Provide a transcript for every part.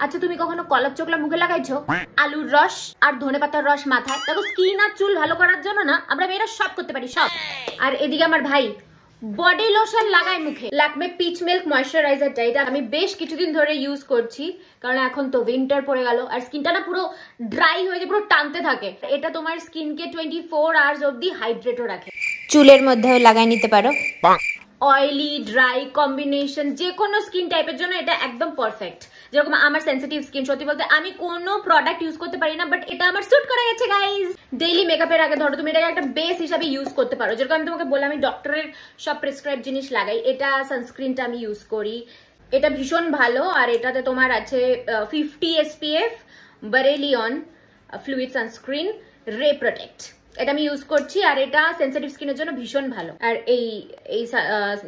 আচ্ছা তুমি কখনো কলার চোখলা মুখে লাগাইছো? আলুর রস আর ধনেপাতার রস মাথায়। দেখো স্কিন আর চুল ভালো করার জন্য না আমরা মেয়েরা সব করতে পারি, সব। আর এদিকে আমার ভাই বডি লোশন লাগায় মুখে, ল্যাকমে পিচ মিল্ক ময়শ্চারাইজারটা। এটা আমি বেশ কিছুদিন ধরে ইউজ করছি, কারণ এখন তো উইন্টার পড়ে গেল আর স্কিনটা না পুরো ড্রাই হয়ে যায়, পুরো টানতে থাকে। এটা তোমার স্কিনকে 24 আওয়ার্স অবধি হাইড্রেটও রাখে। চুলের মধ্যেও লাগাই নিতে পারো। অয়েলি ড্রাই কম্বিনেশন যে কোনো স্কিন টাইপের জন্য এটা একদম পারফেক্ট। যেরকম আমার সেনসিটিভ স্কিন, সত্যি বলতে আমি কোনো প্রোডাক্ট ইউজ করতে পারি না, বাট এটা আমার স্যুট করে গেছে গাইজ। ডেইলি মেকআপের আগে ধরো তুমি এটাকে একটা বেস হিসাবে ইউজ করতে পারো। যেরকম আমি তোমাকে বললাম আমি ডক্টরের সব প্রেসক্রাইব জিনিস লাগাই, এটা সানস্ক্রিনটা আমি ইউজ করি। এটা ভীষণ ভালো আর এটাতে তোমার আছে 50 SPF বারেলিয়ন ফ্লুইড সানস্ক্রিন রে প্রোটেক্ট। এটা আমি ইউজ করছি আর এটা সেনসিটিভ স্কিনের জন্য ভীষণ ভালো। আর এই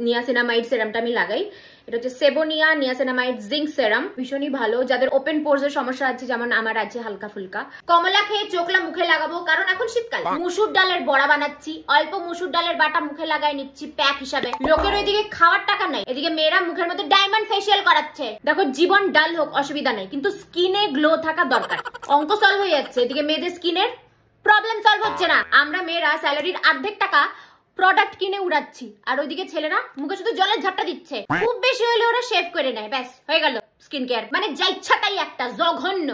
নিয়াসিনামাইড সেরামটা আমি লাগাই। এটা হচ্ছে সেবোনিয়া নিয়াসিনামাইড জিঙ্ক সেরাম, ভীষণই ভালো যাদের ওপেন পোরস এর সমস্যা আছে, যেমন আমার আছে হালকা ফুলকা। কমলা খেয়ে চোখলা মুখে লাগাবো, কারণ এখন শীতকাল। মুসুর ডালের বড়া বানাচ্ছি, অল্প মুসুর ডালের বাটা মুখে লাগাই নিচ্ছি প্যাক হিসাবে। লোকের ওইদিকে খাওয়ার টাকা নাই, এদিকে মেয়েরা মুখের মধ্যে ডায়মন্ড ফেসিয়াল করাচ্ছে। দেখো জীবন ডাল হোক অসুবিধা নেই, কিন্তু স্কিনে গ্লো থাকা দরকার। অঙ্ক সলভ হয়ে যাচ্ছে, এদিকে মেয়েদের স্কিনের প্রবলেম সলভ হচ্ছে না। আমরা মেয়েরা স্যালারির অর্ধেক টাকা প্রোডাক্ট কিনে উড়াচ্ছি, আর ওইদিকে ছেলেরা মুখে শুধু জলের ঝাপটা দিচ্ছে। খুব বেশি হলে ওরা শেভ করে নেয়, ব্যাস হয়ে গেল স্কিন কেয়ার। মানে যা ইচ্ছা তাই একটা জঘন্য।